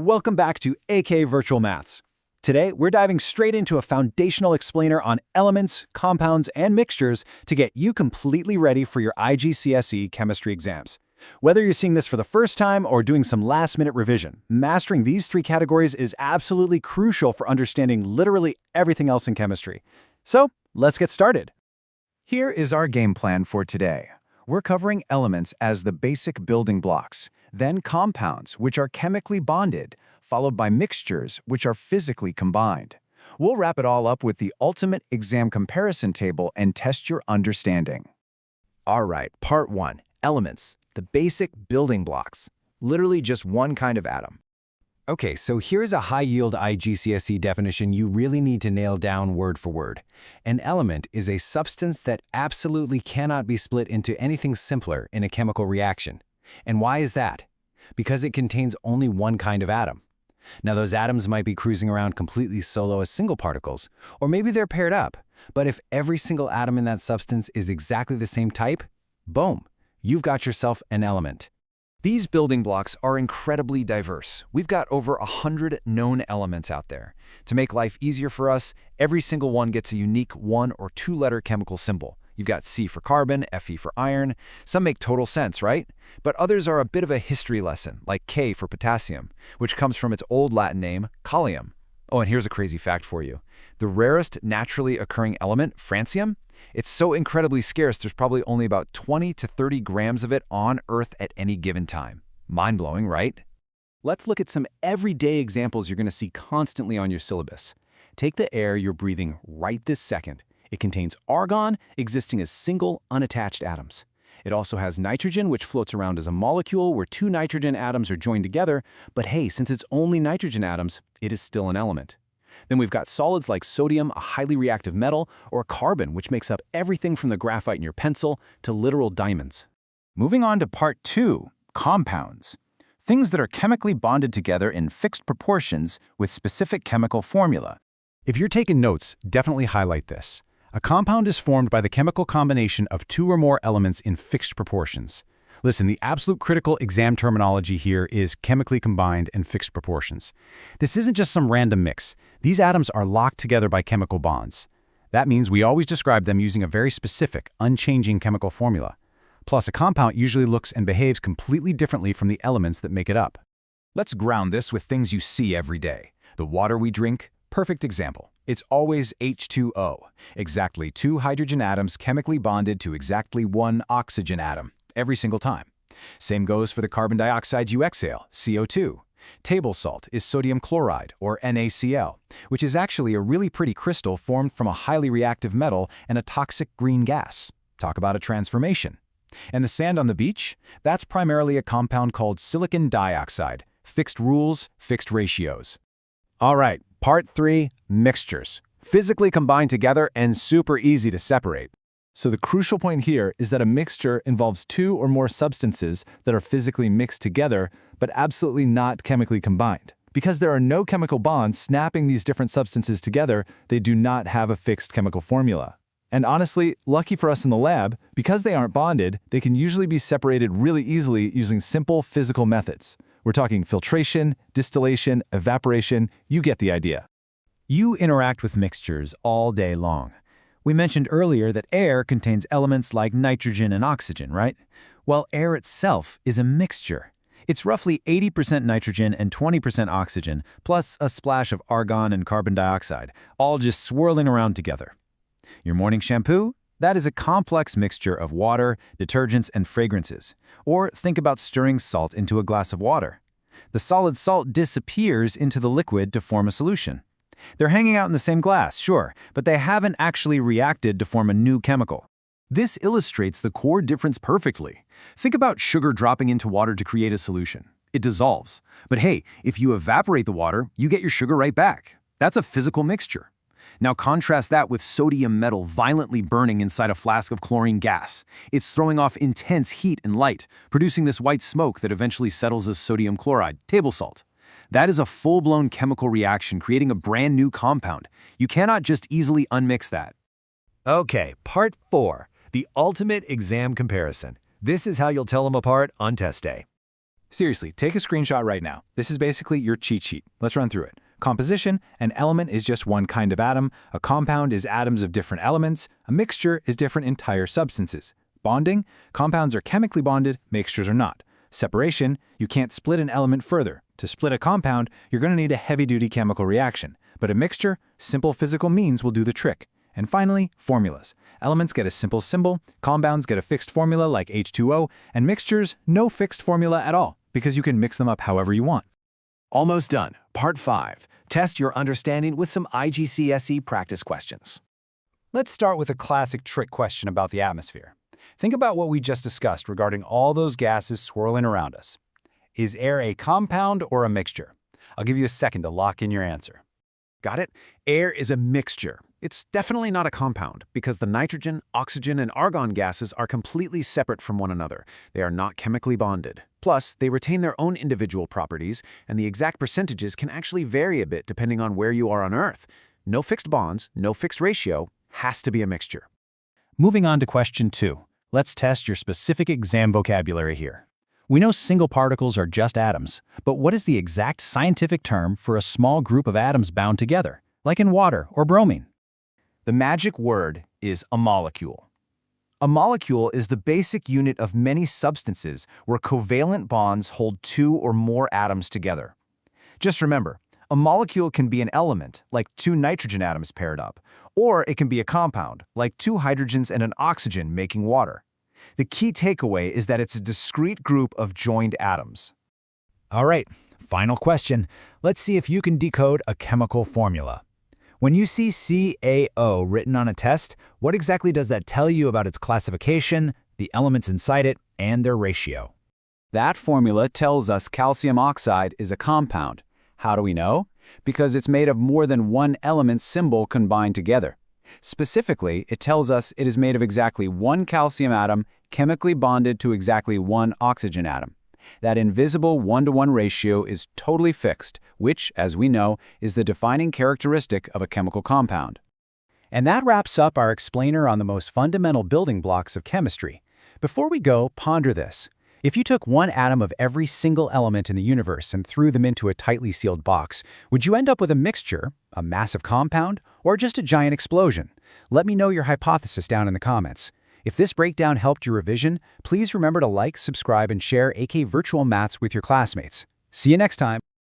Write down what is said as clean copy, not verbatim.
Welcome back to AK Virtual Maths. Today, we're diving straight into a foundational explainer on elements, compounds, and mixtures to get you completely ready for your IGCSE chemistry exams. Whether you're seeing this for the first time or doing some last-minute revision, mastering these three categories is absolutely crucial for understanding literally everything else in chemistry. So, let's get started. Here is our game plan for today. We're covering elements as the basic building blocks, then compounds, which are chemically bonded, followed by mixtures, which are physically combined. We'll wrap it all up with the ultimate exam comparison table and test your understanding. All right, part 1, elements, the basic building blocks, literally just one kind of atom. Okay, so here's a high-yield IGCSE definition you really need to nail down word for word. An element is a substance that absolutely cannot be split into anything simpler in a chemical reaction. And why is that? Because it contains only one kind of atom. Now, those atoms might be cruising around completely solo as single particles, or maybe they're paired up. But if every single atom in that substance is exactly the same type, boom, you've got yourself an element. These building blocks are incredibly diverse. We've got over 100 known elements out there. To make life easier for us, every single one gets a unique 1- or 2-letter chemical symbol. You've got C for carbon, Fe for iron. Some make total sense, right? But others are a bit of a history lesson, like K for potassium, which comes from its old Latin name, kalium. Oh, and here's a crazy fact for you. The rarest naturally occurring element, francium, it's so incredibly scarce there's probably only about 20 to 30 grams of it on Earth at any given time. Mind-blowing, right? Let's look at some everyday examples you're going to see constantly on your syllabus. Take the air you're breathing right this second. It contains argon, existing as single, unattached atoms. It also has nitrogen, which floats around as a molecule where two nitrogen atoms are joined together, but hey, since it's only nitrogen atoms, it is still an element. Then we've got solids like sodium, a highly reactive metal, or carbon, which makes up everything from the graphite in your pencil to literal diamonds. Moving on to part 2, compounds. Things that are chemically bonded together in fixed proportions with specific chemical formula. If you're taking notes, definitely highlight this. A compound is formed by the chemical combination of two or more elements in fixed proportions. Listen, the absolute critical exam terminology here is chemically combined and fixed proportions. This isn't just some random mix. These atoms are locked together by chemical bonds. That means we always describe them using a very specific, unchanging chemical formula. Plus, a compound usually looks and behaves completely differently from the elements that make it up. Let's ground this with things you see every day. The water we drink, perfect example. It's always H2O, exactly 2 hydrogen atoms chemically bonded to exactly 1 oxygen atom, every single time. Same goes for the carbon dioxide you exhale, CO2. Table salt is sodium chloride, or NaCl, which is actually a really pretty crystal formed from a highly reactive metal and a toxic green gas. Talk about a transformation. And the sand on the beach? That's primarily a compound called silicon dioxide. Fixed rules, fixed ratios. All right, part 3, mixtures. Physically combined together and super easy to separate. So the crucial point here is that a mixture involves two or more substances that are physically mixed together, but absolutely not chemically combined. Because there are no chemical bonds snapping these different substances together, they do not have a fixed chemical formula. And honestly, lucky for us in the lab, because they aren't bonded, they can usually be separated really easily using simple physical methods. We're talking filtration, distillation, evaporation, you get the idea. You interact with mixtures all day long. We mentioned earlier that air contains elements like nitrogen and oxygen, right? Well, air itself is a mixture. It's roughly 80% nitrogen and 20% oxygen, plus a splash of argon and carbon dioxide, all just swirling around together. Your morning shampoo? That is a complex mixture of water, detergents, and fragrances. Or think about stirring salt into a glass of water. The solid salt disappears into the liquid to form a solution. They're hanging out in the same glass, sure, but they haven't actually reacted to form a new chemical. This illustrates the core difference perfectly. Think about sugar dropping into water to create a solution. It dissolves. But hey, if you evaporate the water, you get your sugar right back. That's a physical mixture. Now contrast that with sodium metal violently burning inside a flask of chlorine gas. It's throwing off intense heat and light, producing this white smoke that eventually settles as sodium chloride, table salt. That is a full-blown chemical reaction creating a brand new compound. You cannot just easily unmix that. Okay, part 4, the ultimate exam comparison. This is how you'll tell them apart on test day. Seriously, take a screenshot right now. This is basically your cheat sheet. Let's run through it. Composition: an element is just one kind of atom, a compound is atoms of different elements, a mixture is different entire substances. Bonding: compounds are chemically bonded, mixtures are not. Separation: you can't split an element further. To split a compound, you're going to need a heavy-duty chemical reaction. But a mixture, simple physical means will do the trick. And finally, formulas. Elements get a simple symbol, compounds get a fixed formula like H2O, and mixtures, no fixed formula at all, because you can mix them up however you want. Almost done. Part 5. Test your understanding with some IGCSE practice questions. Let's start with a classic trick question about the atmosphere. Think about what we just discussed regarding all those gases swirling around us. Is air a compound or a mixture? I'll give you a second to lock in your answer. Got it? Air is a mixture. It's definitely not a compound because the nitrogen, oxygen, and argon gases are completely separate from one another. They are not chemically bonded. Plus, they retain their own individual properties, and the exact percentages can actually vary a bit depending on where you are on Earth. No fixed bonds, no fixed ratio, has to be a mixture. Moving on to question 2. Let's test your specific exam vocabulary here. We know single particles are just atoms, but what is the exact scientific term for a small group of atoms bound together, like in water or bromine? The magic word is a molecule. A molecule is the basic unit of many substances where covalent bonds hold 2 or more atoms together. Just remember, a molecule can be an element, like 2 nitrogen atoms paired up, or it can be a compound, like 2 hydrogens and an oxygen making water. The key takeaway is that it's a discrete group of joined atoms. All right, final question. Let's see if you can decode a chemical formula. When you see CaO written on a test, what exactly does that tell you about its classification, the elements inside it, and their ratio? That formula tells us calcium oxide is a compound. How do we know? Because it's made of more than one element symbol combined together. Specifically, it tells us it is made of exactly one calcium atom chemically bonded to exactly one oxygen atom. That invisible 1-to-1 ratio is totally fixed, which, as we know, is the defining characteristic of a chemical compound. And that wraps up our explainer on the most fundamental building blocks of chemistry. Before we go, ponder this. If you took one atom of every single element in the universe and threw them into a tightly sealed box, would you end up with a mixture, a massive compound, or just a giant explosion? Let me know your hypothesis down in the comments. If this breakdown helped your revision, please remember to like, subscribe, and share AK Virtual Maths with your classmates. See you next time.